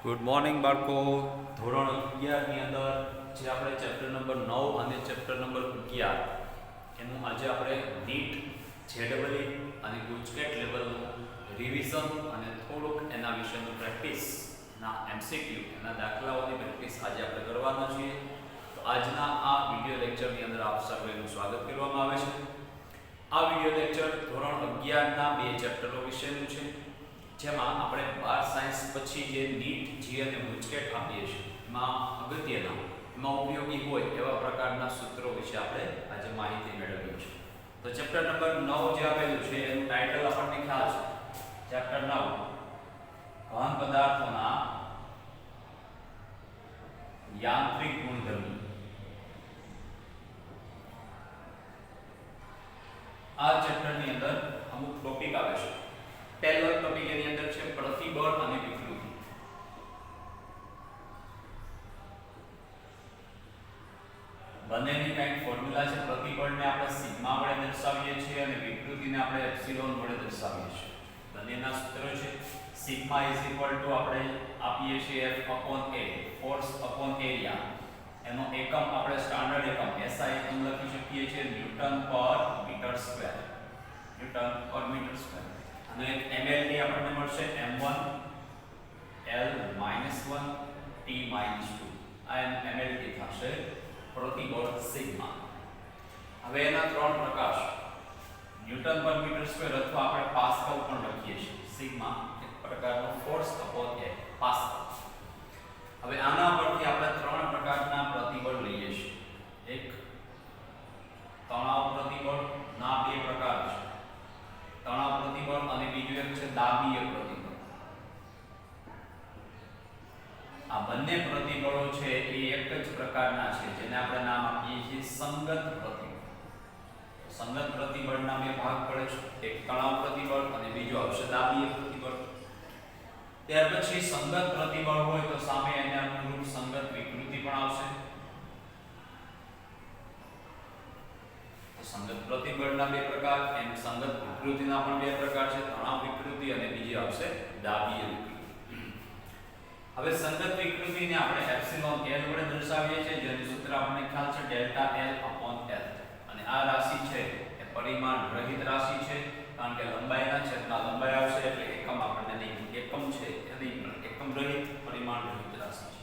Good morning બાળકો. ધોરણ 11 ની અંદર જે આપણે ચેપ્ટર નંબર 9 અને ચેપ્ટર નંબર 11 એનું આજે આપણે નીટ જેડબલઈ અને ગુજકેટ લેવલનું રિવિઝન અને થોડુંક એના વિશેનું પ્રેક્ટિસ ના એમસીક્યુ એના દાખલાઓની પ્રેક્ટિસ આજે આપણે કરવાના છીએ. તો આજના આ વિડિયો લેક્ચરની અંદર આપ સર્વેનું સ્વાગત કરવામાં આવે છે. આ વિડિયો લેક્ચર ધોરણ 11 ના બે ચેપ્ટરો વિશેનું છે, જેમાં આપણે 12 સાયન્સ પછી જે નીટ જી અને ગુજકેટ આપીએ છીએ એમાં અગત્યના એમાં ઉપયોગી હોય એવા પ્રકારના સૂત્રો વિશે આપણે આજે માહિતી મેળવી છે. તો ચેપ્ટર નંબર 9 જે આપેલું છે એનું ટાઇટલ આપણને ખ્યાલ છે. ચેપ્ટર 9 ઘન પદાર્થોના યાંત્રિક ગુણધર્મો. આ ચેપ્ટરની અંદર અમુક ટોપિક આવે છે. પહેલો ટોપિક એની અંદર છે પ્રતિબળ અને વિકૃતિ. બંનેની કંઈક ફોર્મ્યુલા છે. પ્રતિબળને આપણે સિગ્મા વડે દર્શાવીએ છીએ અને વિકૃતિને આપણે એપ્સિલોન વડે દર્શાવીએ છીએ. બંનેના સૂત્રો છે સિગ્મા આપણે આપીએ છીએ F/A, ફોર્સ અપોન એરિયા. એનો એકમ આપણે સ્ટાન્ડર્ડ એકમ SI એકમ લખી શકીએ છીએ ન્યૂટન પર મીટર સ્ક્વેર. ન્યૂટન પર મીટર સ્ક્વેર. અને ml ની આપણને મળશે m1 l - 1 t - 2. આ ml થશે પ્રતિબળ સિગ્મા. હવે એના ત્રણ પ્રકાર છે. ન્યૂટન પર મીટર સ્ક્વેર અથવા આપણે પાસ્કલ પણ લખીએ છીએ. સિગ્મા એક પ્રકારનો ફોર્સ અપોન એ પાસ્કલ. હવે આના પરથી આપણે ત્રણ પ્રકારના પ્રતિબળ લઈએ છીએ. એક તણાવ પ્રતિબળ ના બે પ્રકાર છે. તણાવ પ્રતિબળ અને બીજું એક છે દાબીય પ્રતિબળ. આ બંને પ્રતિબળો છે એ એક જ પ્રકારના છે, જેને આપણે નામ આપીએ છીએ સંગત પ્રતિબળ. સંગત પ્રતિબળના બે ભાગ પડે છે. એક તણાવ પ્રતિબળ અને બીજો આવશે દાબીય પ્રતિબળ. ત્યાર પછી સંગત પ્રતિબળ હોય તો સામે એને અનુરૂપ સંગત વિકૃતિ પણ આવશે. સંગત પ્રતિબળના બે પ્રકાર, એમ સંગત વિકૃતિના પણ બે પ્રકાર છે, તણાવ વિકૃતિ અને બીજી આવશે દાબીય વિકૃતિ. હવે સંગત વિકૃતિને આપણે એપ્સિલોન L વડે દર્શાવીએ છીએ, જેનું સૂત્ર આપણને ખ્યાલ છે ડેલ્ટા L/L. અને આ રાશિ છે એ પરિમાણ રહિત રાશિ છે, કારણ કે લંબાઈના છેદમાં લંબાઈ આવશે એટલે એકમ આપણને નહીં, એકમ છે એની એકમ રહિત પરિમાણ રહિત રાશિ છે.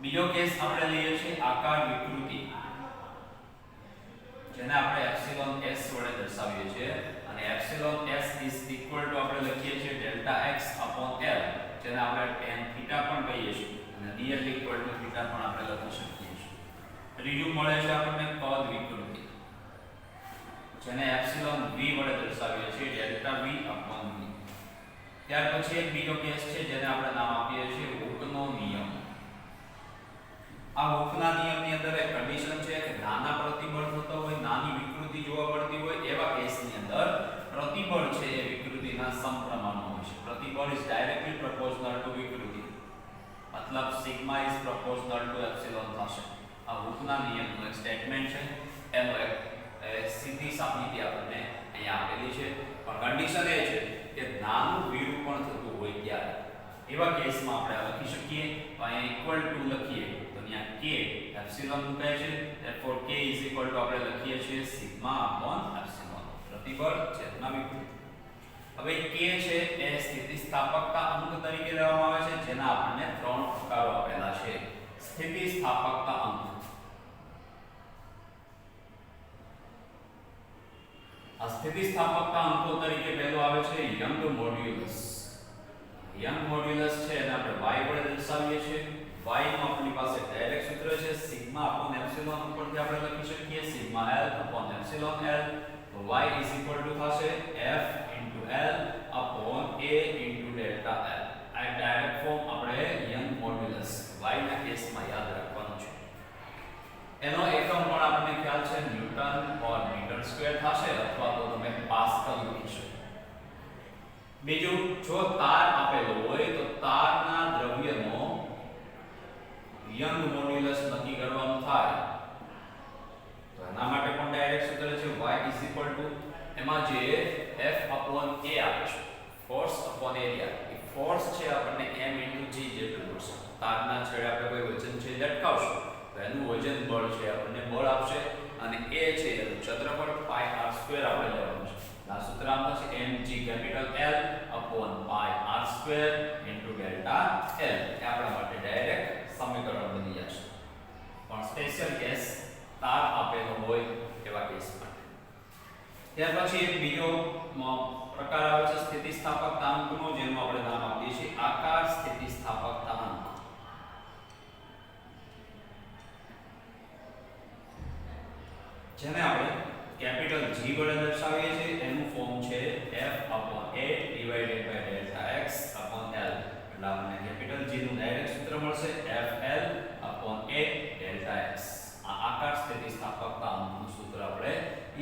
બીજો કેસ આપણે લઈએ છીએ આકાર વિકૃતિ, જેને આપણે એપ્સિલોન S વડે દર્શાવીએ છીએ. અને એપ્સિલોન S આપણે લખીએ છીએ ડેલ્ટા X/L, જેને આપણે tan થીટા પણ કહીએ છીએ અને dl થીટા પણ આપણે લખી શકીએ છીએ. ત્રીજું મળે છે આપણને પદ વિકૃતિ, જેને એપ્સિલોન V વડે દર્શાવીએ છીએ ડેલ્ટા V/V. ત્યાર પછી એક બીજો કેસ છે જેને આપણે નામ આપીએ છીએ હુકનો નિયમ. આ હુકના નિયમની અંદર એક કન્ડિશન છે કે નાના પ્રતિબળ થતો હોય, નાની વિકૃતિ જોવા મળતી હોય એવા કેસની અંદર પ્રતિબળ છે એ વિકૃતિના સમપ્રમાણમાં હોય છે. પ્રતિબળ ઇઝ ડાયરેક્ટલી પ્રોપોર્શનલ ટુ વિકૃતિ, મતલબ sigma is proportional two epsilon થશે. આ હુકના નિયમનું એક સ્ટેટમેન્ટ છે, એનો એક સીધી સાબિતી આપણને અહીંયા આપેલી છે. પણ કન્ડિશન એ છે કે નાનું વિરૂપણ થતું હોય ત્યારે એવા કેસમાં આપણે લખી શકીએ તો અહીંયા ઇક્વલ ટુ લખીએ તો અહીંયા k એપ્સિલોન મુકાય છે. therefore k આપણે લખીએ છીએ સિગ્મા/એપ્સિલોન, પ્રતિબળ છેદમાં વિકૃતિ. હવે k છે એ સ્થિતિસ્થાપકતા અંક તરીકે લેવામાં આવે છે, જેના આપણને ત્રણ પ્રકારો આપેલા છે. સ્થિતિસ્થાપકતા અંક. આ સ્થિતિસ્થાપકતા અંકો તરીકે પહેલો આવે છે યંગ મોડ્યુલસ. યંગ મોડ્યુલસ છે એને આપણે y વડે દર્શાવીએ છીએ. y નું આપણી પાસે ડાયરેક્ટ સૂત્ર છે સિગ્મા/એપ્સિલોન ઉપરથી આપણે લખી શકીએ સિગ્મા L/L. તો y થશે F × L/A × ડેલ્ટા L. આ ડાયરેક્ટ ફોર્મ આપણે યંગ મોડ્યુલસ y ના કેસમાં યાદ રાખવાનું છે. એનો એકમ પણ આપણને ખ્યાલ છે ન્યૂટન પર મીટર સ્ક્વેર થશે, અથવા તો તમે પાસ્કલ લખી શકો. બીજું, જો તાર આપેલો હોય તો તારના દ્રવ્યનો યંગ મોડ્યુલસ નક્કી કરવાનું થાય તો એના માટે પણ ડાયરેક્ટ સૂત્ર છે y એમાં જે F/A આવે છે, ફોર્સ અપોન upon area. એ ફોર્સ છે આપણને m * g જેટલું મળશે. તારના છેડે આપણે કોઈ વજન છે લટકાવશું તો એનું વજન બળ છે આપણને બળ આપશે અને એ છે એનું ક્ષેત્રફળ pi r² આપણે લેવાનું છે. આ સૂત્ર આમ થશે mg capital L upon pi r² into delta L. એ આપણા માટે ડાયરેક્ટ સમીકરણ બની જશે. પણ સ્પેશિયલ કેસ તાર આપેલો હોય એવા કેસ માટે. ત્યાર પછી એક બીજો પ્રકાર આવે છે સ્થિતિસ્થાપકતાંકનો, જેનું આપણે નામ આપીએ છીએ આકાર સ્થિતિસ્થાપકતાંક. જેને આપણે કેપિટલ G વડે દર્શાવીએ છીએ. એનું ફોર્મ છે F/A divided by delta x upon L. એટલે આપણને કેપિટલ G નું ડાયરેક્ટ સૂત્ર મળશે FL/A delta x. આ આકાર સ્થિતિસ્થાપકતાંકનું સૂત્ર આપણે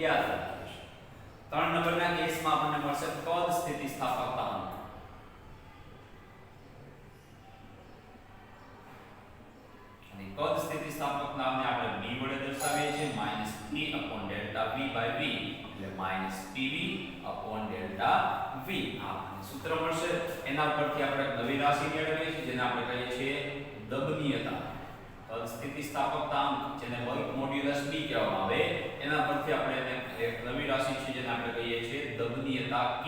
યાદ રાખીશું. 3 નંબરના કેસમાં આપણને મળશે કદ સ્થિતિસ્થાપકતાંક. અને કદ સ્થિતિસ્થાપકતાંકને આપણે b વડે દર્શાવીએ છીએ -p/delta v/v એટલે -pv/delta v. આ સૂત્ર મળશે. એના પરથી આપણે નવી રાશિ મેળવીએ છીએ જેને આપણે કહીએ છીએ દબનીયતા. કદ સ્થિતિસ્થાપકતાંક જેને બલ્ક મોડ્યુલસ b કહેવામાં આવે, એના પરથી આપણે એક નવી રાશિ છે જેને આપણે કહીએ છીએ દબનીયતા k.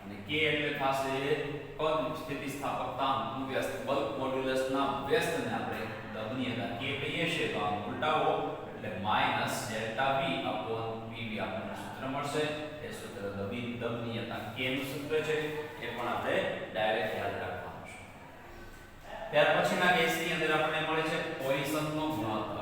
અને k એટલે થશે કદ સ્થિતિસ્થાપકતાંકનું વ્યસ્ત. બલ્ક મોડ્યુલસના વ્યસ્તને આપણે દબનીયતા k કહીએ છીએ. તો આમ ઉલટાવો એટલે -delta v/pv આપણને સૂત્ર મળશે. એ સૂત્ર દબનીયતા k નું સૂત્ર છે. એ પણ આપણે ડાયરેક્ટ યાદ રાખવાનું છે. ત્યાર પછીના કેસની અંદર આપણને મળે છે પોઈસનનો ગુણોત્તર.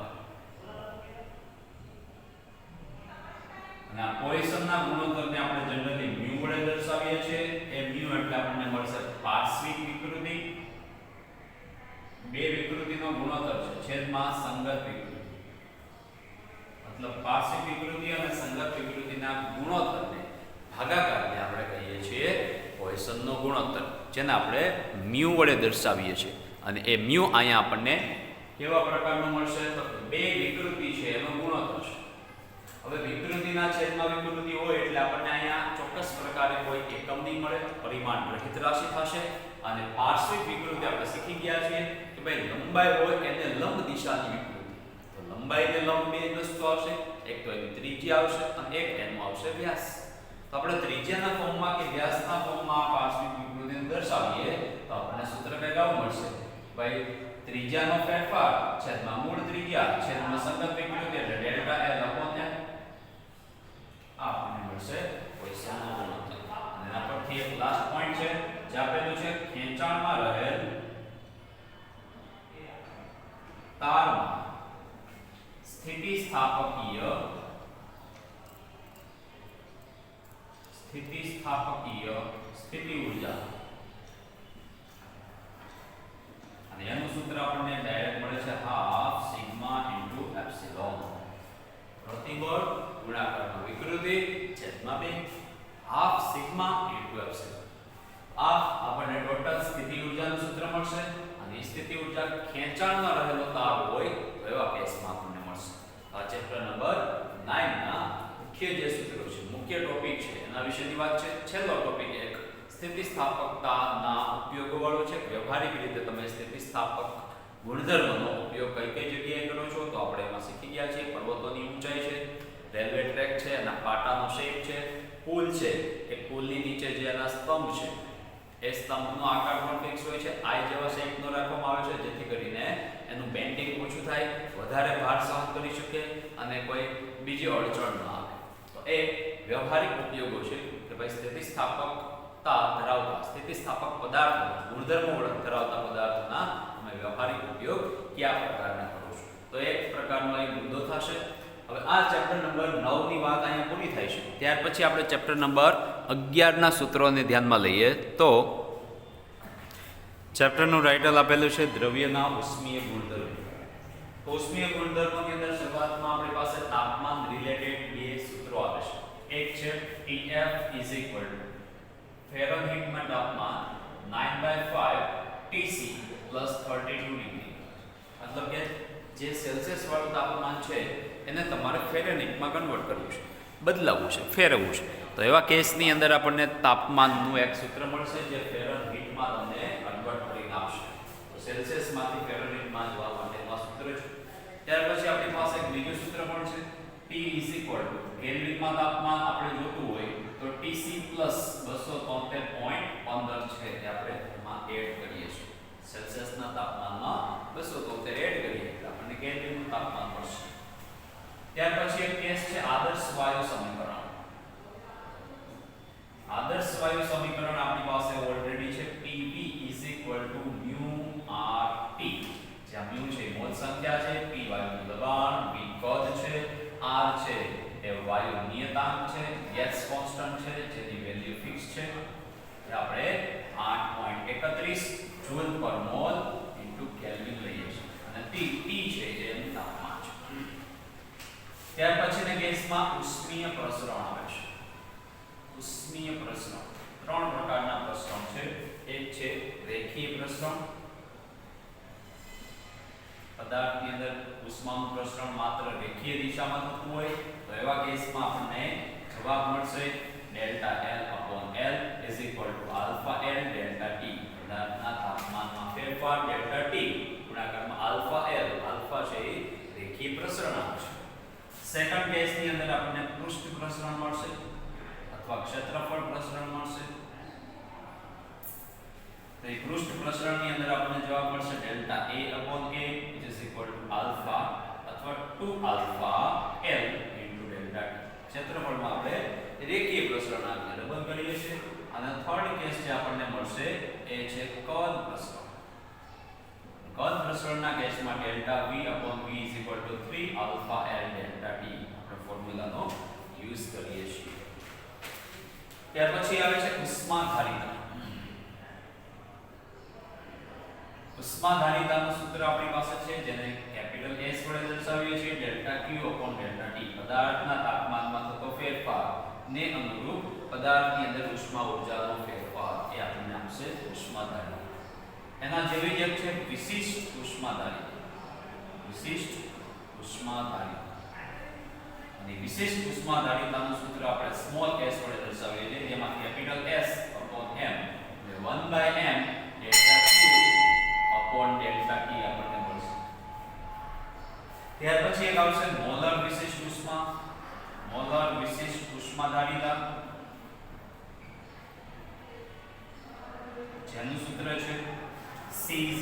અને આ પોઈસનના ગુણોત્તરને આપણે જનરલી μ વડે દર્શાવીએ છીએ. એ μ એટલે આપણને મળશે પાર્શ્વિક વિકૃતિ. બે વિકૃતિનો ગુણોત્તર છે છેદમાં સંગત વિકૃતિ. મતલબ પાર્શ્વિક વિકૃતિ અને સંગત વિકૃતિના ગુણોત્તરને ભાગાકારને આપણે કહીએ છીએ પોઈસનનો ગુણોત્તર, જેને આપણે μ વડે દર્શાવીએ છીએ. અને એ μ અહીંયા આપણને કેવા પ્રકારનો મળશે? તો બે વિકૃતિ છે એનો ગુણોત્તર છે. હવે વિકૃતિના છેદમાં વિકૃતિ હોય એટલે આપણને અહીંયા ચોક્કસ પ્રકારે કોઈ એકમ નહીં મળે, પરિમાણ રહિત રાશિ થશે. અને પાર્શ્વિક વિકૃતિ આપણે શીખી ગયા છીએ કે ભાઈ લંબાઈ હોય એને લંબ દિશાની વિકૃતિ. તો લંબાઈને લંબ બે વસ્તુ આવશે. એક તો એની ત્રિજ્યા આવશે અને એક એનો આવશે વ્યાસ. તો આપણે ત્રિજ્યાના ફોર્મમાં કે વ્યાસના ફોર્મમાં પાર્શ્વિક વિકૃતિને દર્શાવીએ તો આપણને સૂત્ર કંઈક આવું મળશે. ભાઈ ત્રિજ્યાનો ફેરફાર છેદમાં મૂળ ત્રિજ્યા છેદમાં સંગત વિકૃતિ એટલે ડેલ્ટા L upon L. આ આપણને મળશે પોઈસનનો ગુણોત્તર. અને એના પરથી એક લાસ્ટ પોઈન્ટ છે જે આપેલું છે ખેંચાણમાં રહેલ તારમાં સ્થિતિસ્થાપકીય સ્થિતિ ઊર્જા. અને એનું સૂત્ર આપણને ડાયરેક્ટ મળે છે હાફ સિગ્મા ઇન્ટુ એપ્સિલોન. પ્રતિબળ ગુણાકારમાં વિકૃતિ છેદમાં 2 હાફ સિગ્મા ઇન્ટુ એપ્સિલોન. આ આપણને ટોટલ સ્થિતિ ઊર્જાનું સૂત્ર મળશે. અને સ્થિતિ ઊર્જા ખેંચાણમાં રહેલો તાર હોય તો એવા કેસમાં આપણને મળશે. આ ચેપ્ટર નંબર 9 ના મુખ્ય જે સૂત્રો છે, મુખ્ય ટોપિક છે એના વિશેની વાત છે. છેલ્લો ટોપિક એક સ્થિતિસ્થાપકતાના ઉપયોગો વાળો છે. વ્યવહારિક રીતે તમે સ્થિતિસ્થાપક ગુણધર્મનો ઉપયોગ કઈ કઈ જગ્યાએ કરો છો તો આપણે એમાં શીખી ગયા છીએ. પર્વતોની ઊંચાઈ છે, રેલવે ટ્રેક છે, એના પાટાનો શેપ છે, પુલ છે, એ પુલની નીચે જે એના સ્તંભ છે એ સ્તંભનો આકાર પણ ફિક્સ હોય છે. આઈ જેવા શેપનો રાખવામાં આવે છે જેથી કરીને એનું બેન્ડિંગ ઓછું થાય, વધારે ભાર સહન કરી શકે અને કોઈ બીજી અડચણ ન આવે. તો એ વ્યવહારિક ઉપયોગો છે કે ભાઈ સ્થિતિસ્થાપકતા ધરાવતા સ્થિતિસ્થાપક પદાર્થો ગુણધર્મો ધરાવતા પદાર્થોના અમે વ્યવહારિક ઉપયોગ કયા પ્રકારના કરો છો. તો એક પ્રકારનો એક મુદ્દો થશે. હવે આ ચેપ્ટર નંબર 9 ની વાત અહીંયા પૂરી થાય છે. ત્યાર પછી આપણે ચેપ્ટર નંબર 11 ના સૂત્રોને ધ્યાનમાં લઈએ તો ચેપ્ટરનું ટાઇટલ આપેલું છે દ્રવ્યના ઉષ્મીય ગુણધર્મો. તો ઉષ્મીય ગુણધર્મોની અંદર શરૂઆતમાં આપણી પાસે તાપમાન રિલેટેડ બે સૂત્રો આવે છે. એક છે Tf ફેરનહીટમાં તાપમાન 9/5 Tc + 32 ડિગ્રી. મતલબ કે જે સેલ્સિયસ વાળું તાપમાન છે એને તમારે ફેરનહીટમાં કન્વર્ટ કરવું છે, બદલાવવું છે, ફેરવવું છે. તો એવા કેસની અંદર આપણને તાપમાનનું એક સૂત્ર મળશે જે ફેરનહીટમાં તમને કન્વર્ટ કરીને આપશે. તો સેલ્સિયસમાંથી ફેરનહીટમાં જવા માટેનું આ સૂત્ર છે. ત્યાર પછી આપણી પાસે એક બીજું સૂત્ર પણ છે. T કેલ્વિનમાં તાપમાન આપણે જોતું હોય તો Tc + 273.15 છે તે આપણે એમાં એડ કરીએ છીએ. સેલ્સિયસના તાપમાનમાં 273 એડ કરીએ એટલે આપણને કેલ્વિનનું તાપમાન મળશે. ત્યાર પછી એક કેસ છે આદર્શ વાયુ સમીકરણ. આદર્શ વાયુ સમીકરણ આપણી પાસે ઓલરેડી છે. PV = μRT. જ્યાં μ છે મોલ સંખ્યા છે, P વાયુનું દબાણ, V કદ છે, R છે એ વાયુ નિયતાંક છે, ગેસ કોન્સ્ટન્ટ છે જેની વેલ્યુ ફિક્સ છે. એ આપણે 8.31 જૂલ પર મોલ * કેલ્વિન લઈએ છીએ અને T છે જે એનું તાપમાન છે. ત્યાર પછીના કેસમાં ઉષ્મીય પ્રસરણ આવે છે. ઉષ્મીય પ્રસરણ ત્રણ પ્રકારના પ્રસરણ છે. એક છે રેખીય પ્રસરણ. પદાર્થની અંદર ઉષ્માનું પ્રસરણ માત્ર રેખીય દિશામાં થતું હોય તો એવા કેસમાં આપણને જવાબ મળશે ΔL/L = αL ΔT. પદાર્થના તાપમાનમાં ફેરફાર ΔT ગુણાકારમાં αL. આલ્ફા છે એ રેખીય પ્રસરણ આવે છે. સેકન્ડ કેસની અંદર આપણને પૃષ્ઠ પ્રસરણ મળશે અથવા ક્ષેત્રફળ પ્રસરણ મળશે. તો એ પૃષ્ઠ પ્રસરણની અંદર આપણને જવાબ મળશે ΔA/A = આલ્ફા અથવા 2αL * ΔT. ક્ષેત્રફળમાં આપણે રેખીય પ્રસરણ આવીને ડબલ કરીએ છીએ. અને થર્ડ કેસ જે આપણને મળશે એ છે કદ પ્રસરણ. કદ પ્રસરણના કેસમાં ΔV/V = 3αL ΔT આપણે ફોર્મ્યુલાનો યુઝ કરીએ છીએ. ત્યાર પછી આવે છે ઉષ્માધારિતા. ઉષ્માધારિતાનું સૂત્ર આપણી પાસે છે જેને કેપિટલ S વડે દર્શાવીએ છીએ ΔQ/ΔT. પદાર્થના તાપમાનમાં થતો ફેરફાર ને અનુરૂપ પદાર્થની અંદર ઉષ્મા ઊર્જાનો ફેરફાર એ આપણને આપશે ઉષ્માધારિતા. એના જેવી જ એક છે વિશિષ્ટ ઉષ્માધારિતા. વિશિષ્ટ ઉષ્માધારિતા અને વિશિષ્ટ ઉષ્માધારિતાનું સૂત્ર આપણે સ્મોલ s વડે દર્શાવીએ છીએ જેમાં કેપિટલ S/m એટલે 1/m ΔQ/ΔT આપણને મળશે. ત્યાર પછી એક આવશે મોલર વિશિષ્ટ ઉષ્મા. મોલર વિશિષ્ટ ઉષ્માધારિતા જેનું સૂત્ર છે C =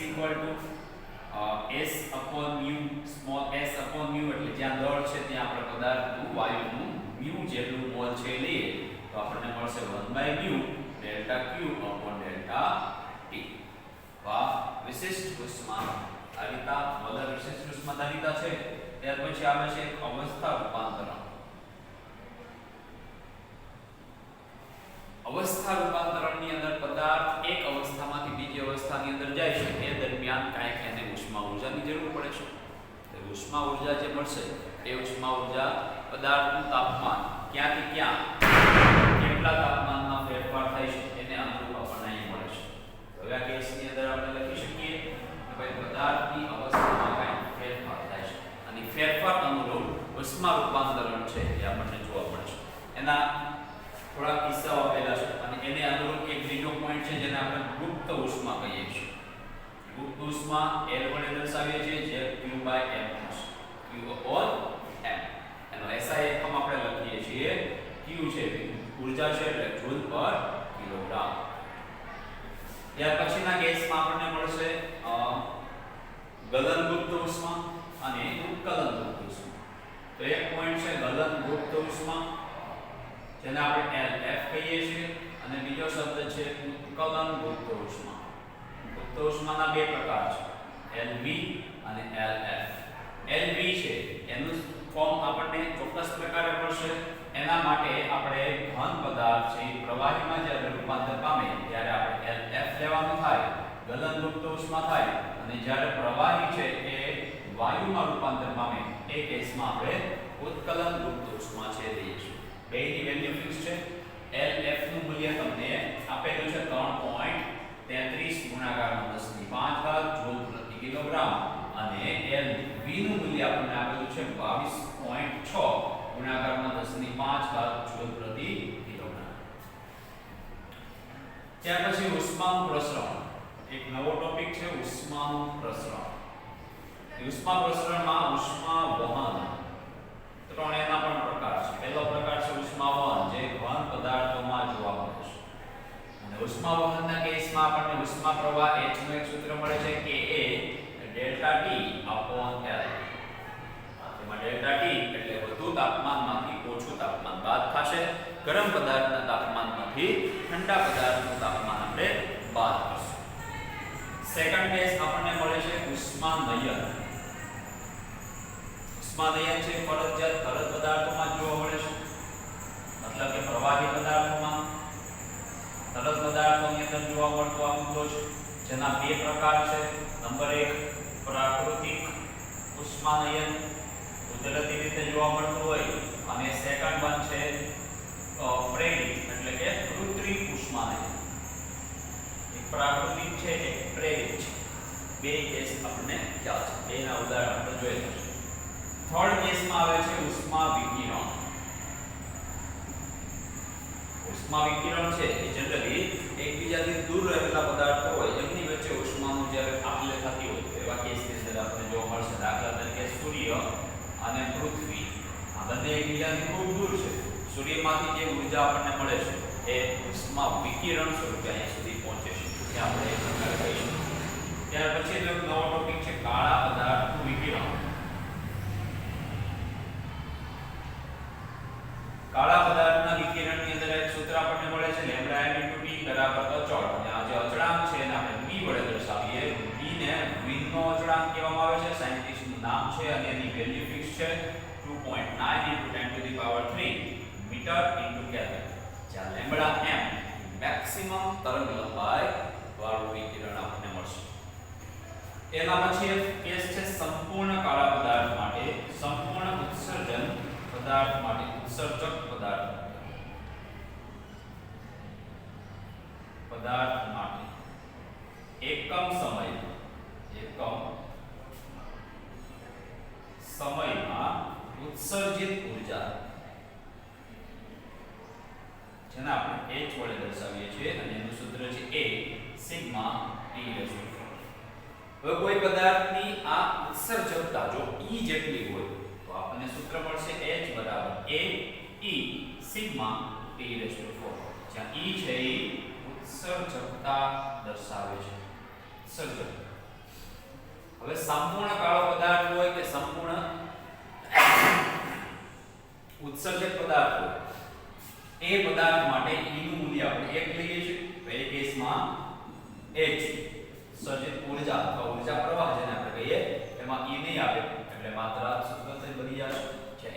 S/μ. સ્મોલ s/μ એટલે જ્યાં દળ છે ત્યાં આપણે પદાર્થનું વાયુનું μ જેટલું મોલ છે લઈએ તો આપણને મળશે 1/μ ΔQ/ΔT. વિશિષ્ટ ઉષ્માધારિતા મોલર વિશિષ્ટ ઉષ્માધારિતા છે. ત્યાર પછી આવે છે અવસ્થા રૂપાંતરણ. અવસ્થા રૂપાંતરણની અંદર પદાર્થ એક અવસ્થામાંથી બીજી અવસ્થાની અંદર જાય છે એ દરમિયાન કાંઈક એને ઉષ્મા ઊર્જાની જરૂર પડે છે. તો ઉષ્મા ઊર્જા જે મળશે એ ઉષ્મા ઊર્જા પદાર્થનું તાપમાન ક્યાંથી ક્યાં કેટલા તાપમાનમાં ફેરફાર થાય છે એને અનુરૂપ આપણને અહીં મળે છે. હવે આ કેસની અંદર આપણે લખી શકીએ કે ભાઈ પદાર્થની અવસ્થામાં કાંઈ ફેરફાર થાય છે અને ફેરફાર અનુરૂપ ઉષ્મા રૂપાંતરણ છે એ આપણને જોવા મળે છે. એના થોડા કિસ્સાઓ આપેલા છે અને એને અનુરૂપ એક બીજો પોઈન્ટ છે જેને આપણે ગુપ્ત ઉષ્મા કહીએ છીએ. ગુપ્ત ઉષ્મા L વડે દર્શાવીએ છીએ જે Q/m છે. Q/m એનો SI એકમ આપણે લખીએ છીએ Q છે ઊર્જા છે એટલે જૂલ પર કિલોગ્રામ. ત્યાર પછીના કેસમાં આપણને મળશે ગલનગુપ્ત ઉષ્મા અને ઉત્કલનગુપ્ત ઉષ્મા. તો એક પોઈન્ટ છે ગલનગુપ્ત ઉષ્મા જેને આપણે LF કહીએ છીએ અને બીજો શબ્દ છે ઉત્કલનગુપ્ત ઉષ્મા. ગુપ્ત ઉષ્માના બે પ્રકાર છે LV અને LF. LV છે એનું ફોર્મ આપણને ચોક્કસ પ્રકારે મળશે. એના માટે આપણે ઘન પદાર્થ છે પ્રવાહીમાં જ્યારે રૂપાંતર પામે ત્યારે આપણે LF લેવાનું થાય, ગલનગુપ્ત ઉષ્મા થાય અને જ્યારે પ્રવાહી છે એ વાયુમાં રૂપાંતર પામે એ કેસમાં આપણે ઉત્કલનગુપ્ત ઉષ્મા છે લઈએ છીએ. બેની વેલ્યુ ફિક્સ છે. LF નું મૂલ્ય તમને આપેલું છે 3.33 ગુણાકારમાં 10⁵ જૂલ પ્રતિ કિલોગ્રામ અને LV નું મૂલ્ય આપણને આપેલું છે 22.6 ગુણાકારમાં 10⁵ જૂલ પ્રતિ કિલોગ્રામ. ત્યાર પછી ઉષ્માનું પ્રસરણ, એક નવો ટોપિક છે ઉષ્માનું પ્રસરણ. ઉષ્મા પ્રસરણમાં ઉષ્મા વહન ત્રણ એના પણ પ્રકાર છે. પહેલો પ્રકાર છે ઉષ્મા વહન, જે ઘન પદાર્થોમાં જોવા મળે છે. અને ઉષ્મા વહનના કેસમાં આપણને ઉષ્મા પ્રવાહ h નું એક સૂત્ર મળે છે કે એ ડેલ્ટા T અપોન L. જેમાં ડેલ્ટા T એટલે વધુ તાપમાનમાંથી ઓછું તાપમાન બાદ થશે. ગરમ પદાર્થના તાપમાનમાંથી ઠંડા પદાર્થનું તાપમાન આપણે બાદ કરશું. સેકન્ડ કેસ આપણને મળે છે ઉષ્માનયન. ઉષ્માનયન છે ફરજિયાત તરલ પદાર્થોમાં જોવા મળે છે. મતલબ કે પ્રવાહી પદાર્થોમાં, તરલ પદાર્થોની અંદર જોવા મળતો આ મુદ્દો છે, જેના બે પ્રકાર છે. નંબર 1 પ્રાકૃતિક ઉષ્માનયન, કુદરતી રીતે જોવા મળતું હોય, અને સેકન્ડ વન છે પ્રેરિત એટલે કે કૃત્રિમ ઉષ્માનયન. એક પ્રાકૃતિક છે, એક પ્રેરિત છે. બે કેસ આપણને ખ્યાલ છે. બેના ઉદાહરણ આપણે જોઈ લઈશું. થર્ડ કેસમાં આવે છે ઉષ્મા વિકિરણ. ઉષ્મા વિકિરણ છે એ જનરલી એકબીજાથી દૂર રહેલા પદાર્થો હોય એમની વચ્ચે ઉષ્માનું જ્યારે આપ-લે થતી હોય તો એવા કેસની અંદર આપણને જોવા મળશે. દાખલા તરીકે સૂર્ય અને પૃથ્વી આ બંને એકબીજાથી ખૂબ દૂર છે. સૂર્યમાંથી જે ઊર્જા આપણને મળે છે એ ઉષ્મા વિકિરણ સ્વરૂપે અહીંયા સુધી પહોંચે છે. તે આપણે એક પ્રકાર કહીશું. ત્યાર પછી એક નવો ટોપિક છે કાળા પદાર્થનું વિકિરણ. કાળા પદાર્થના વિકિરણની અંદર એક સૂત્ર આપણને મળે છે λ/T બરાબર અચળ. અને આ જે અચળાંક છે એને આપણે v વડે દર્શાવીએ. v ને વીનનો અચળાંક કહેવામાં આવે છે. સાયન્ટિસ્ટનું નામ છે અને એની વેલ્યુ ફિક્સ છે 2.9 × 10⁻³ મીટર × કેલ્વિન. જ્યાં λm મેક્સિમમ તરંગ લંબાઈ વાળું વિકિરણ આપણને મળશે. એના પછી એક કેસ છે સંપૂર્ણ કાળા પદાર્થ માટે, સંપૂર્ણ ઉત્સર્જન પદાર્થ માટે, ઉત્સર્જક પદાર્થ માટે એકમ સમયમાં ઉત્સર્જિત ઉર્જા, જેને આપણે h વડે દર્શાવીએ છીએ અને એનું સૂત્ર છે a સિગ્મા T⁴. હવે કોઈ પદાર્થની આ ઉત્સર્જકતા જો E જેટલી હોય તો આપણને સૂત્ર મળશે h બરાબર a e સિગ્મા T⁴. જ્યાં E છે એ ઉત્સર્જકતા દર્શાવે છે. ઉત્સર્જક. હવે સંપૂર્ણ કાળો પદાર્થ હોય કે સંપૂર્ણ ઉત્સર્જક પદાર્થ હોય, એ પદાર્થ માટે E નું મૂલ્ય આપણે 1 લઈએ છીએ. તો એ કેસમાં h ઉત્સર્જિત ઉર્જા અથવા ઉર્જા પ્રવાહ જેને આપણે કહીએ એમાં E નહીં આવે એટલે માત્ર સૂત્ર બની જશે. જે h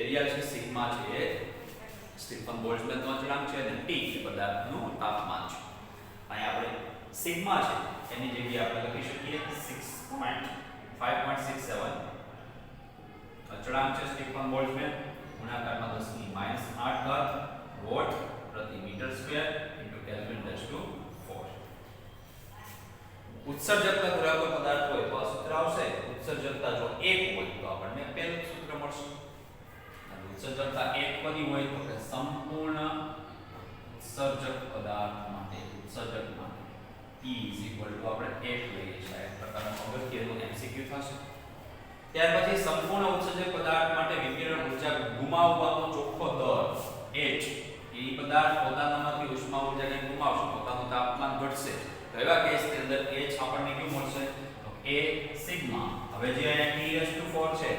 એરિયા છે, સિગ્મા છે એ સ્ટીફન બોલ્ટ્ઝમેનનો અચળાંક છે અને T પદાર્થનું તાપમાન છે. અહીં આપણે સિગ્મા છે એની જગ્યાએ આપણે લખી શકીએ 5.67 અચળાંક છે સ્ટીફન બોલ્ટ્ઝમેન ગુણાકારમાં 10⁻⁸ વોટ પ્રતિ મીટર સ્ક્વેર × કેલ્વિન/4. ઉત્સર્જકતા ધરાવતો પદાર્થ હોય તો આ સૂત્ર આવશે. ઉત્સર્જકતા જો 1 હોય તો આપણને પહેલું સૂત્ર મળશે. અને ઉત્સર્જકતા 1 બની હોય તો કે સંપૂર્ણ ઉત્સર્જક પદાર્થ માટે, ઉત્સર્જક માટે E આપણે 1 લઈએ છીએ. એક પ્રકારનો અગત્યનું MCQ થશે. ત્યાર પછી સંપૂર્ણ ઉત્સર્જક પદાર્થ માટે વિકિરણ ઉર્જા ગુમાવવાનો ચોખ્ખો દર h. એ પદાર્થ પોતાનામાંથી ઉષ્મા ઉર્જાને ગુમાવશે, પોતાનું તાપમાન ઘટશે. તો એવા કેસની અંદર h આપણને કેવું મળશે? તો a સિગ્મા. હવે જે અહીંયા T⁴ છે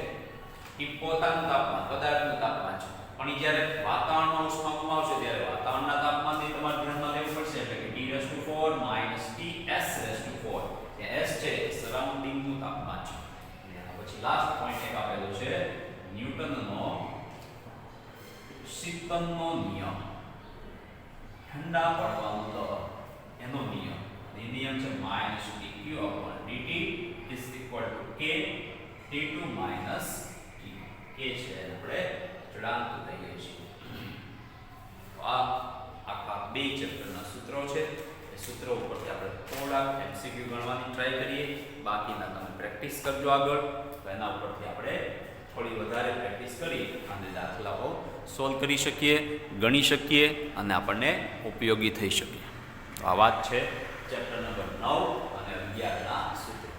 એ પોતાનું તાપમાન, પદાર્થનું તાપમાન છે. પણ જ્યારે વાતાવરણમાં ઉષ્મા ગુમાવશે ત્યારે વાતાવરણના તાપમાનને તમારે ધ્યાનમાં લેવું પડશે. એટલે કે T⁴ -Ts⁴. ત્યાં s છે સરાઉન્ડિંગનું તાપમાન છે. પછી લાસ્ટ પોઈન્ટ એક આપેલો છે ન્યૂટનનો શીતનનો નિયમ, ઠંડા પડવાનો દર એનો નિયમ. એ નિયમ છે -dq/dt = k T2 - T. k છે આપણે અચળાંક લઈએ છીએ. આ આખા બે ચેપ્ટરના સૂત્રો છે. એ સૂત્રો ઉપરથી આપણે થોડા MCQ ગણવાની ટ્રાય કરીએ. બાકીના તમે પ્રેક્ટિસ કરજો આગળ. તો એના ઉપરથી આપણે થોડી વધારે પ્રેક્ટિસ કરી અને દાખલાઓ સોલ્વ કરી શકીએ, ગણી શકીએ અને આપણને ઉપયોગી થઈ શકે. આ વાત છે ચેપ્ટર નંબર 9 અને 11 ના સૂત્રો.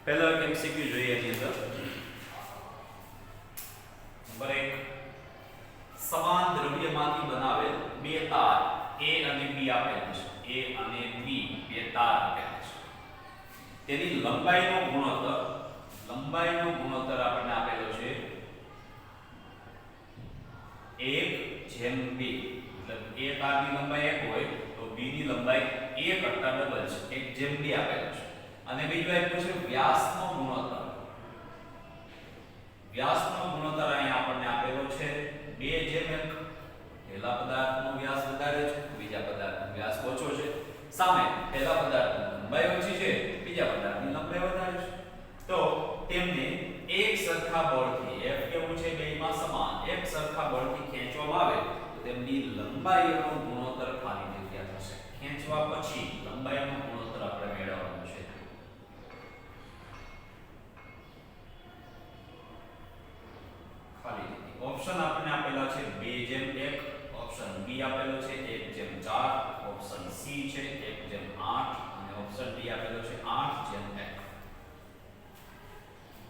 પહેલા એક MCQ જોઈએ એની અંદર. નંબર 1, સમાન દ્રવ્યમાંથી બનાવેલ બે તાર A અને B આપેલા છે. A અને B બે તાર આપેલા છે. તેની લંબાઈનો ગુણોત્તર આપણને આપેલો છે 1:2. એટલે A તારની લંબાઈ 1 હોય તો B ની લંબાઈ A કરતા ડબલ છે, 1:2 આપેલો છે. અને બીજું આપ્યું છે વ્યાસનો ગુણોત્તર. વ્યાસનો ગુણોત્તર અહીં આપણને આપેલો છે 2:1. પહેલા પદાર્થનો વ્યાસ વધારે છે, બીજા પદાર્થનો વ્યાસ ઓછો છે. સામે પહેલા પદાર્થની લંબાઈ ઓછી છે, બીજા પદાર્થની લંબાઈ વધારે છે. તો તેમને એક સરખા બળથી, F કેવું છે બેયમાં સમાન, એક સરખા બળથી ખેંચવામાં આવે તો તેમની લંબાઈનો ગુણોત્તર ખાલી જગ્યા થશે. ખેંચવા પછી લંબાઈનો ગુણોત્તર આપણે મેળવવાનો છે. ખાલી જગ્યા. ઓપ્શન આપણને આપેલા છે 2:1, ઓપ્શન બી આપેલો છે 1:4, ઓપ્શન સી છે 1:8 અને ઓપ્શન ડી આપેલો છે 8:1.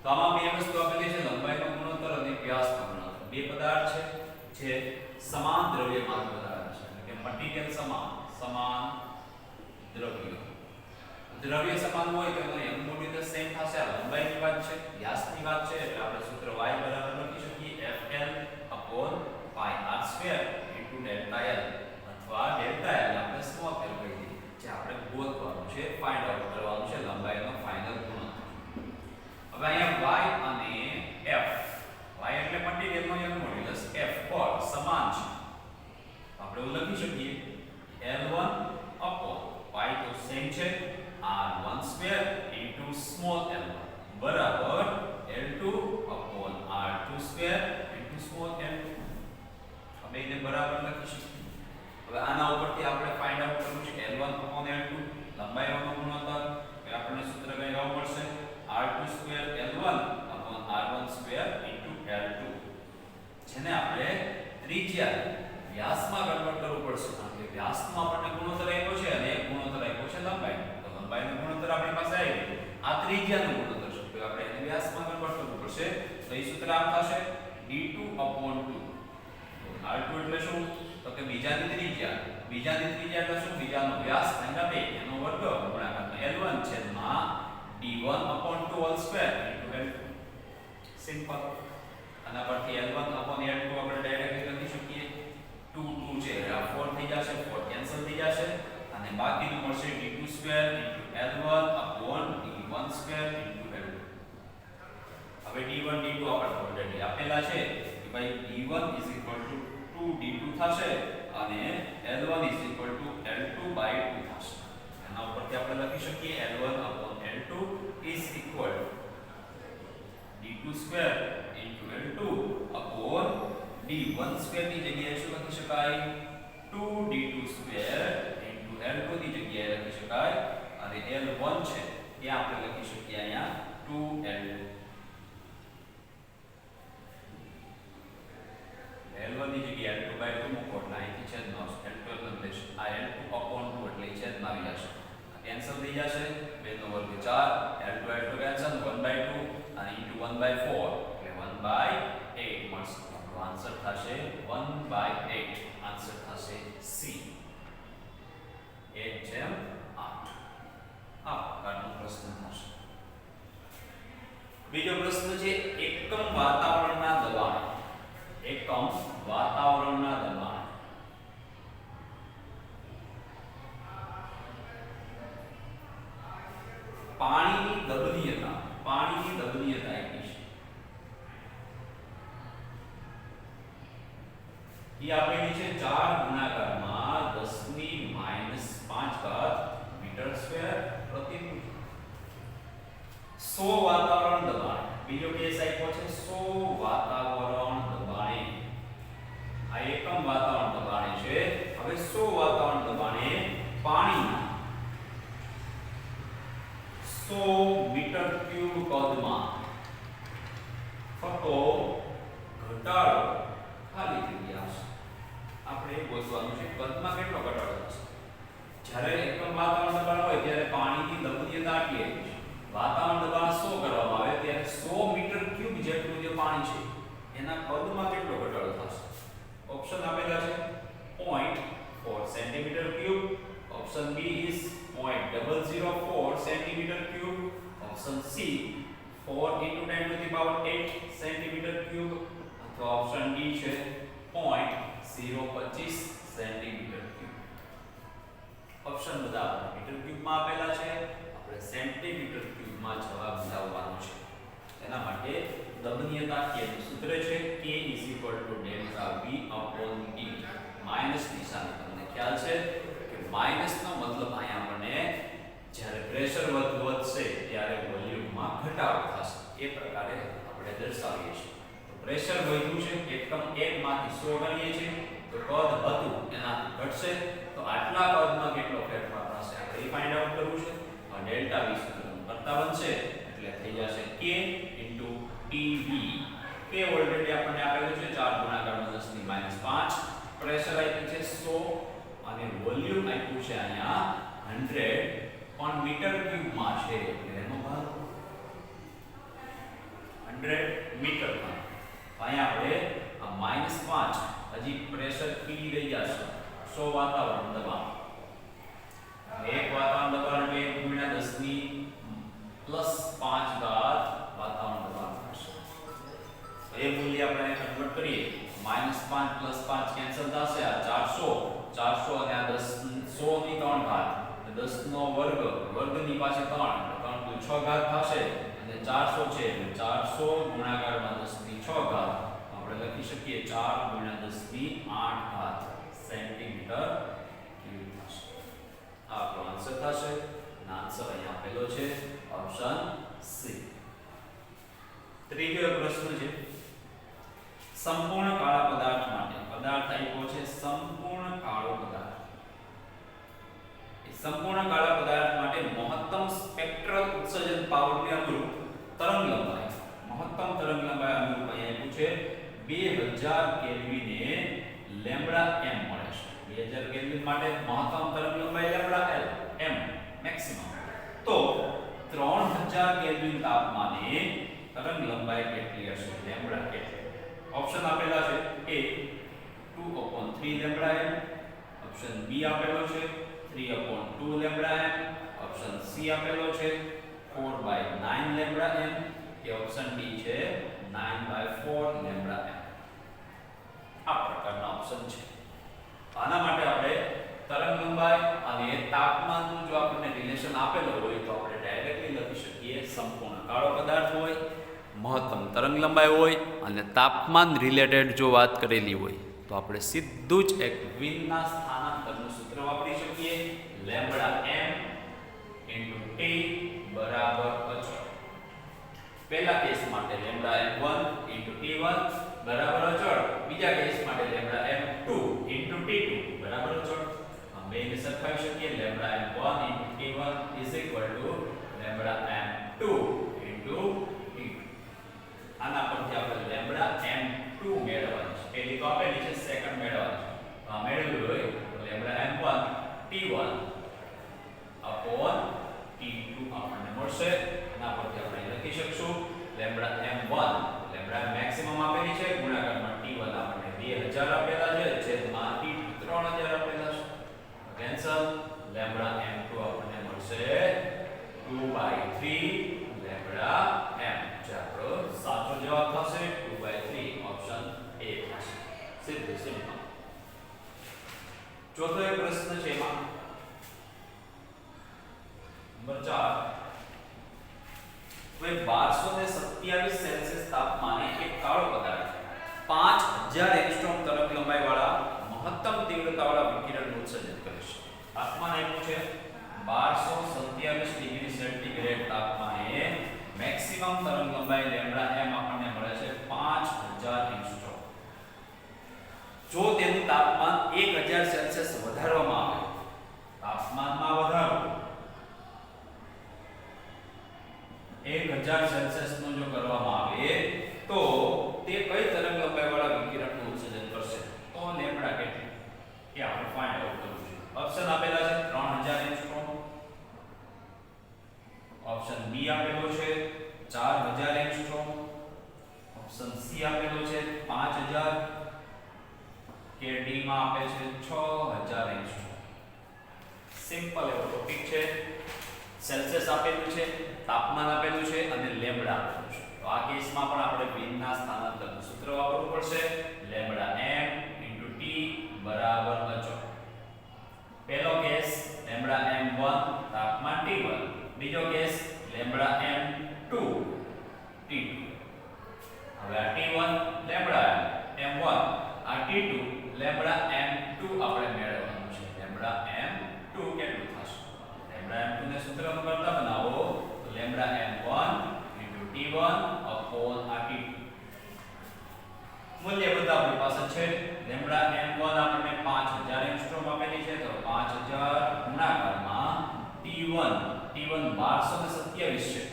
તો આમાં બે વસ્તુ આપેલી છે, લંબાઈનો ગુણોત્તર અને વ્યાસનો ગુણોત્તર. બે પદાર્થ છે જે સમાન દ્રવ્યમાંથી બનાવેલા છે, એટલે કે મટીરીયલ સમાન દ્રવ્ય સમાન હોય તો એનો m મોડ્યુલસ સેમ થશે. આ લંબાઈની વાત છે, વ્યાસની વાત છે, એટલે આપણે સૂત્ર y બરાબર લખી શકીએ FL/πr² ડેલ્ટા l, અથવા ડેલ્ટા l આપણે સ્મોલ l કહી દઈએ, જે આપણે ગોતવાનું છે, ફાઇન્ડ આઉટ કરવાનું છે લંબાઈનો ફાઇનલ ગુણોત્તર. હવે અહીંયા y અને f, y એટલે મટીરીયલનો m મોડ્યુલસ, f પર સમાન છે. આપણે એવું લખી શકીએ L1/y તો સેમ છે r1² into small l1 બરાબર L2/r2² into small l2. હવે એને બરાબર લખી શકીએ. હવે આના ઉપરથી આપણે ફાઇન્ડ આઉટ કરવું છે L1/L2 લંબાઈનો ગુણોત્તર. કે આપણને સૂત્ર કઈ આવવું પડશે r2² L1/r1² into L2, જેને આપણે ત્રિજ્યા વ્યાસમાં કન્વર્ટ કરવું પડશે. કારણ કે વ્યાસનો આપણને ગુણોત્તર આપ્યો છે અને એક ગુણોત્તર આપ્યો છે લંબાઈનો. તો લંબાઈનો ગુણોત્તર આપણી પાસે આવી ગયો, આ ત્રિજ્યાનો ગુણોત્તર છે, તો આપણે એને વ્યાસમાં કન્વર્ટ કરવું પડશે. તો એ સૂત્ર આમ થશે d2/2. r2 એટલે શું? તો કે બીજાની ત્રિજ્યા એટલે શું? બીજાનો વ્યાસ ભાગ્યા 2 એનો વર્ગ ગુણાકાર L1 છેદમાં d1/2 whole square into L2. Simple. આના પરથી L1/L2 આપણે ડાયરેક્ટલી લખી શકીએ 2 છે, આ 4 થઈ જશે, 4 કેન્સલ થઈ જશે અને બાકીનું મળશે d2² into L1/d1² into L2. હવે d1 d2 આપણે ઓલરેડી આપેલા છે કે ભાઈ d1 2d2 થશે અને L1 L2/2 થશે. એના ઉપરથી આપણે લખી શકીએ L1/L2 is equal d2² into L2/d1² ની જગ્યાએ શું લખી શકાય? 2d2² into L2 ની જગ્યાએ લખી શકાય અને L1 છે એ આપણે લખી શકીએ અહીંયા 2L2. L1 ની જગ્યાએ L2/2 મૂકો એટલે અહીંથી છેદમાં આવશે L2 લખીશ. આ L2/2 એટલે છેદમાં આવી જશે, કેન્સલ થઈ જશે, 2 નો વર્ગ 4, L2 કેન્સલ, 1/2 અને into 1/4 એટલે 1/8 મળશે. આપણો આન્સર થશે 1/8. આન્સર થશે C 1/8. આ પ્રકારનો પ્રશ્ન થશે. બીજો પ્રશ્ન છે એકમ વાતાવરણના દબાણ. એકમ વાતાવરણના દબાણ. પાણીની દબનીયતા આપી છે. એ આપેલી છે 4 ગુણાકારમાં 10⁻⁵ મીટર સ્ક્વેર પ્રતિ મિનિટ. 100 વાતાવરણ દબાણ. બીજો કેસ આપ્યો છે 100 વાતાવરણ દબાણે તો ઘટાડો ખાલી જગ્યા હશે. આપણે એ ગોતવાનું છે કદમાં કેટલો ઘટાડો થશે. જ્યારે એકમ વાતાવરણ દબાણ હોય ત્યારે પાણીની લવણ્યતા આટલી હોય છે. વાતાવરણ દબાણ 100 કરવામાં આવે ત્યારે 100 મીટર ક્યુબ જેટલું જે પાણી છે એના કદમાં કેટલો ઘટાડો થશે. ઓપ્શન આપેલા છે 0.4 centimetre cube. Option B is 0.004 centimetre cube. Option C 4 × 10⁸ centimetre cube અથવા ઓપ્શન ડી છે 0.025 સેન્ટીમીટર ક્યુબ. ઓપ્શન બધા મીટર ક્યુબમાં આપેલા છે. આપણે સેન્ટીમીટર ક્યુબમાં જવાબ લાવવાનો છે. એના માટે દબનીયતા કે સૂત્ર છે K ∆V/T. માઈનસ નિશાની તમને ખ્યાલ છે કે માઈનસ નો મતલબ અહીંયા આપણને જ્યારે પ્રેશર વધશે ત્યારે વોલ્યુમમાં ઘટાડો થશે. એ પ્રકારે આપણે દર્શાવીએ છીએ. તો પ્રેશર વધ્યું છે એકમ 1 માંથી 100 ગણીએ છીએ તો કદ હતું એનાથી ઘટશે તો આટલા કદમાં કેટલો ફેરફાર થશે આપણે એ ફાઇન્ડ આઉટ કરવું છે. ડેલ્ટા V સૂત્રનું કરતા બનશે એટલે થઈ જશે K * TV. K ઓલરેડી આપણને આપેલું છે 4 ગુણાકારમાં 10⁻5. પ્રેશર આપ્યું છે 100 અને વોલ્યુમ આપ્યું છે અહીંયા 100 પણ મીટર ક્યુબમાં છે એટલે એનો ભાગ 100 મીટરમાં. અહીંયા આપણે આ -5 હજી પ્રેશર P રહી જશે 100 વાતાવરણ દબાણ. એક વાતાવરણ દબાણ 2 × 10⁻5 વાતાવરણ દબાણ થશે. તો એ મૂલ્ય આપણે કન્વર્ટ કરીએ -5 + 5 કેન્સલ થશે. આ 400 અને આ 10 100 ની 3 ઘાત 10 નો વર્ગ વર્ગની પાસે 3 3 × 6 ઘાત થશે અને 400 છે એટલે 400 ગુણાકારમાં 10 ની 6 ઘાત આપણે લખી શકીએ 4 × 10 ની 8 ઘાત સેન્ટીમીટર ક્યુબ થશે. આ આપણો આન્સર થશે. આન્સર અહીંયા આપેલો છે ઓપ્શન સી. ત્રીજો પ્રશ્ન છે સંપૂર્ણ કાળા પદાર્થ માટે પદાર્થ આપ્યો છે સંપૂર્ણ કાળો પદાર્થ. સંપૂર્ણ કાળા પદાર્થ માટે મહત્તમ સ્પેક્ટ્રલ ઉત્સર્જન પાવરને અનુરૂપ તરંગ લંબાઈ મહત્તમ તરંગ લંબાઈ અનુરૂપ અહીંયા આપ્યું છે 2000 કેલ્વિને લેમ્બડા m મળે છે. 2000 કેલ્વિન માટે મહત્તમ તરંગ લંબાઈ લેમ્બડા l m મેક્સિમમ. તો 3000 કેલ્વિન તાપમાને તરંગ લંબાઈ કેટલી હશે લેમ્બડા કેટલી. ઓપ્શન આપેલા છે A 2/3 lambda m. Option B આપેલો છે 3/2 લેમ્બડા m. ઓપ્શન C આપેલો છે 4/9 લેમ્બડા m. કે ઓપ્શન D છે 9/4 લેમ્બડા m. આ પ્રકારના ઓપ્શન છે. આના માટે આપણે તરંગ લંબાઈ અને તાપમાનનું જો આપણને રિલેશન આપેલો હોય તો આપણે ડાયરેક્ટલી લખી શકીએ સંપૂર્ણ કાળો પદાર્થ હોય મહત્તમ તરંગ લંબાઈ હોય અને તાપમાન રિલેટેડ જો વાત કરેલી હોય તો આપણે સીધું જ એક વિનના સ્થાનાંતરનું સૂત્ર વાપરી શકીએ લેમ્બડા m * t બરાબર અચળ. પહેલા કેસ માટે લેમ્બડા m1 * t1 બરાબર અચળ. બીજા કેસ માટે લેમ્બડા m2 * t2 બરાબર અચળ. हम બેને સરખાવી શકીએ lambda m1 * t1 lambda m2 * t2. આના પરથી આપણે લેમ્બડા m2 મેળવવાનું છે. પહેલી તો આપેલી છે સેકન્ડ મેળવવાનું છે. તો આ મેળવ્યું હોય તો લેમ્બડા m1 t1 t2 આપણને મળશે. આના પરથી આપણે લખી શકશું લેમ્બડા m1 લેમ્બડા મેક્સિમમ આપેલી છે ગુણાકારમાં t1 આપણને 2000 આપેલા છે છેદમાં t2 3000 આપેલા છે. કેન્સલ લેમ્બડા m2 આપણને મળશે 2/3 લેમ્બડા m. જે આપણો સાચો જવાબ થશે 2/3 ઓપ્શન A થશે. Simple simple. ચોથો એક પ્રશ્ન છે એમાં નંબર 4 હવે 1227 સેલ્સિયસ તાપમાને એક કાળો પદાર્થ 5000 એંગસ્ટ્રોમ તરંગ લંબાઈ વાળા મહત્તમ તીવ્રતા વાળા વિકિરણનું ઉત્સર્જન કરે છે. તાપમાન આપ્યું છે 1227 ડિગ્રી સેન્ટીગ્રેડ તાપમાને મેક્સિમમ તરંગ લંબાઈ લેમ્બડા m આપણને મળે છે 5000 એંગસ્ટ્રોમ. જો તેનું તાપમાન 1000 સેલ્સિયસ વધારવામાં આવે તાપમાનમાં વધારો 1000 સેલ્સિયસ નો જો કરવામાં આવે તો આપેલો છે 5000 કે ડી માં આપે છે 6000 એંગસ્ટ્રોમ. સિમ્પલ એવો ટોપિક છે. સેલ્સિયસ આપેલું છે, તાપમાન આપેલું છે અને લેમ્બડા આપેલું છે. તો આ કેસમાં પણ આપણે બીનના સ્થાનાંતરનું સૂત્ર વાપરવું પડશે. લેમ્બડા m * t બરાબર અચળ. પહેલો કેસ લેમ્બડા m1 તાપમાન T1, બીજો કેસ લેમ્બડા m2 T2. હવે આ T1 લેમ્બડા m1, આ T2 લેમ્બડા m2 આપણે મેળવવાનું છે. લેમ્બડા m2 કેટલું થશે? લેમ્બડા m2 ને સૂત્રમાં કરતા બનાવો તો લેમ્બડા m1 * T1 / આ T2. મૂલ્ય બધા આપણી પાસે છે. લેમ્બડા m1 આપણને 5000 એંગસ્ટ્રોમ આપેલી છે, તો 5000 ગુણાકારમાં T1 1227 છે.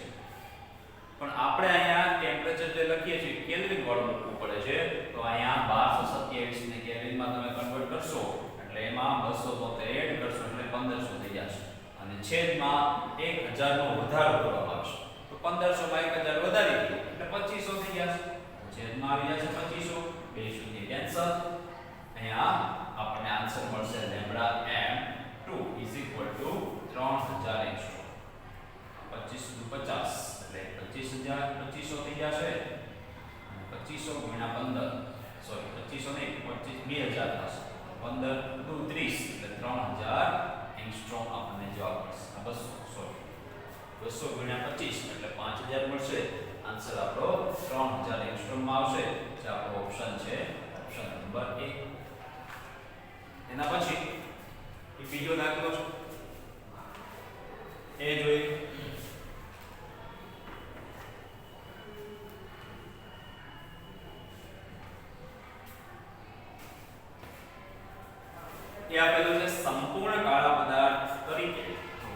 પણ આપણે અહીંયા ટેમ્પરેચર જે લખીએ છીએ કેલ્વિન વાળું મૂકવું પડે છે. તો અહીંયા 1227 ને કેલ્વિનમાં તમે કન્વર્ટ કરશો એટલે એમાં 273 એડ કરશો એટલે 1500 થઈ જશે. અને છેદમાં 1000 નો વધારો કરવામાં આવશે. તો 1500 માં 1000 વધારી દો એટલે 2500 થઈ જશે. છેદમાં આવી જશે 2500, બે શૂન્ય કેન્સલ. અહીંયા આપણને આન્સર મળશે લેમ્બડા m2 = 3000 એંગસ્ટ્રોમ. 25 * 50 એટલે 25000 થઈ જશે. 2500 ગુણ્યા 15, સોરી 2500 નહીં, 2000 થશે. 15 * 2 = 30 એટલે 3000 એંગસ્ટ્રોમ આપણને જવાબ મળશે. 200 સોરી 200 ગુણ્યા 25 એટલે 5000 મળશે. આન્સર આપણો 3000 એંગસ્ટ્રોમ માં આવશે. જે આપણો ઓપ્શન છે ઓપ્શન નંબર 1. એના પછી એક બીજો દાખલો છે એ જોઈએ. એ આપેલું છે સંપૂર્ણ કાળા પદાર્થ તરીકે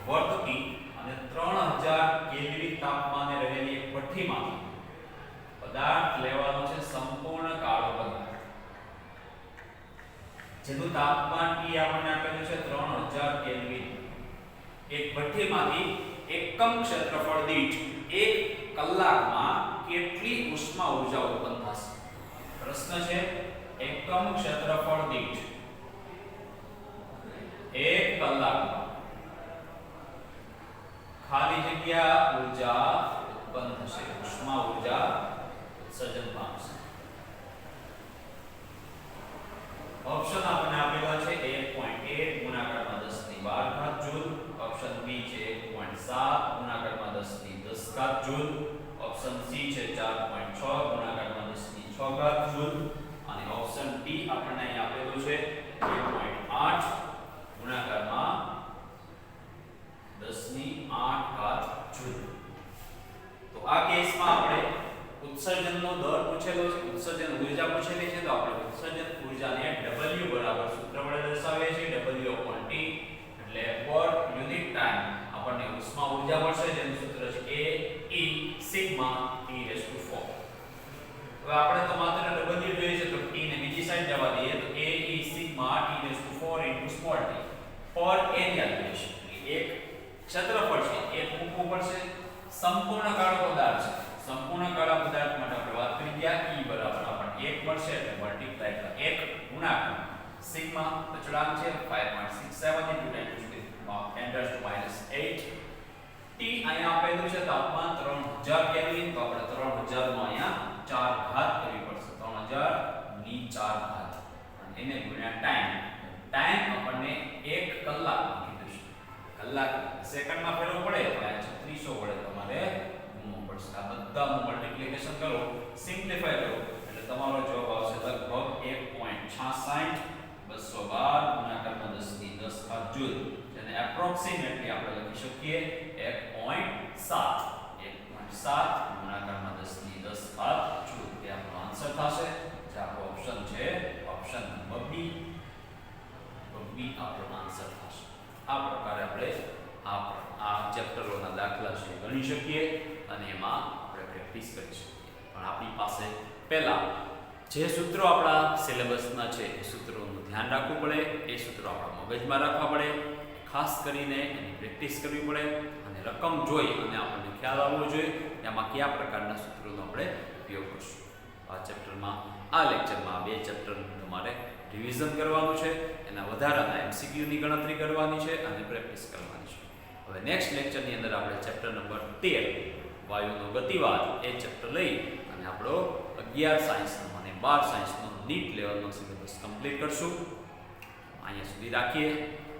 વર્તતી અને 3000 કેલ્વિન તાપમાને રહેલી એક ભઠ્ઠીમાં પદાર્થ લેવાનો છે. સંપૂર્ણ કાળો પદાર્થ જેનું તાપમાન T આપણને આપેલું છે 3000 કેલ્વિન. એક ભઠ્ઠીમાંથી એકમ ક્ષેત્રફળ દીઠ 1 કલાકમાં કેટલી ઉષ્મા ઊર્જા ઉત્પન્ન થશે? પ્રશ્ન છે એકમ ક્ષેત્રફળ દીઠ 1 કલાકમાં ખાલી જગ્યા ઊર્જા ઉત્પન્ન થશે, ઉષ્મા ઊર્જા ઉત્સર્જન પામશે. ઓપ્શન આપણને આપેલા છે 1.8 ગુણાકારમાં 10^12 જૂલ. ઓપ્શન બી છે 1.7 ગુણાકારમાં 10^10 જૂલ. ઓપ્શન સી છે 4.6 ગુણાકારમાં 10^6 જૂલ. અને ઓપ્શન ડી આપણને અહીં આપેલું છે 2.8 ગુણાકારમાં 10^8 જૂલ. તો આ કેસમાં આપણે ઉત્સર્જનનો દર પૂછેલો છે, ઉત્સર્જન ઊર્જા પૂછેલી છે. તો આપણે ઉત્સર્જન ઊર્જાને W બરાબર સૂત્ર વડે દર્શાવીએ છીએ. W/T એટલે પર યુનિટ ટાઈમ આપણને ઉષ્મા ઊર્જા મળશે, જેનું સૂત્ર છે AE∑T⁴. હવે આપણે તો માત્ર W જોઈએ છે, તો T ને બીજી સાઈડ જવા દઈએ તો AE∑T⁴ પર એરિયા જોઈએ છે. એક ક્ષેત્રફળ છે, એક મૂકવું પડશે. સંપૂર્ણ કાળો પદાર્થ છે. સંપૂર્ણ કાળા પદાર્થ માટે આપણે વાત કરી ગયા E બરાબર આપણને 1 મળશે એટલે મલ્ટીપ્લાય એટલે 1 ગુણાકાર સિગ્મા અચળાંક છે 5.67 * 10⁻⁸ T અહીંયા આપેલું છે તાપમાન 3000 કેલ્વિન. તો આપણે 3000 નો અહીંયા 4 ઘાત કરવી પડશે. 3000 ની 4 ઘાત અને એને ગુણ્યા ટાઈમ. ટાઈમ આપણને 1 કલાકમાં કીધું છે. કલાક સેકન્ડમાં ફેરવવું પડે તો અહીંયા 3600 વડે તમારે ગુણવું પડશે. આ બધાનું મલ્ટીપ્લિકેશન કરો, સિમ્પ્લિફાય કરો એટલે તમારો જવાબ આવશે લગભગ 1.66 212 ગુણાકારમાં 10^10 જૂલ. જેને એપ્રોક્સિમેટલી આપણે લખી શકીએ 1.7 ગુણાકારમાં 10^10 જૂલ. એ આપણો આન્સર થશે. જે આપણો ઓપ્શન છે ઓપ્શન નંબર બી. તો બી આપણો આન્સર થશે. આ પ્રકારે આપણે આ ચેપ્ટરોના દાખલા છે ગણી શકીએ અને એમાં આપણે પ્રેક્ટિસ કરી શકીએ. પણ આપણી પાસે પહેલા જે સૂત્રો આપણા સિલેબસના છે એ સૂત્રોનું ધ્યાન રાખવું પડે. એ સૂત્રો આપણા મગજમાં રાખવા પડે. ખાસ કરીને એની પ્રેક્ટિસ કરવી પડે અને રકમ જોઈ અને આપણને ખ્યાલ આવવો જોઈએ કે આમાં કયા પ્રકારના સૂત્રોનો આપણે ઉપયોગ કરશું. આ ચેપ્ટરમાં આ લેક્ચરમાં આ બે ચેપ્ટરનું તમારે રિવિઝન કરવાનું છે, એના વધારાના એમસીક્યુની ગણતરી કરવાની છે અને પ્રેક્ટિસ કરવાની છે. હવે નેક્સ્ટ લેક્ચરની અંદર આપણે ચેપ્ટર નંબર 13 વાયુનો ગતિવાદ એ ચેપ્ટર લઈ અને આપણો 11 સાયન્સનો અને 12 સાયન્સનો નીટ લેવલનો સિલેબસ કમ્પ્લીટ કરશું. અહીંયા સુધી રાખીએ.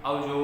આવજો.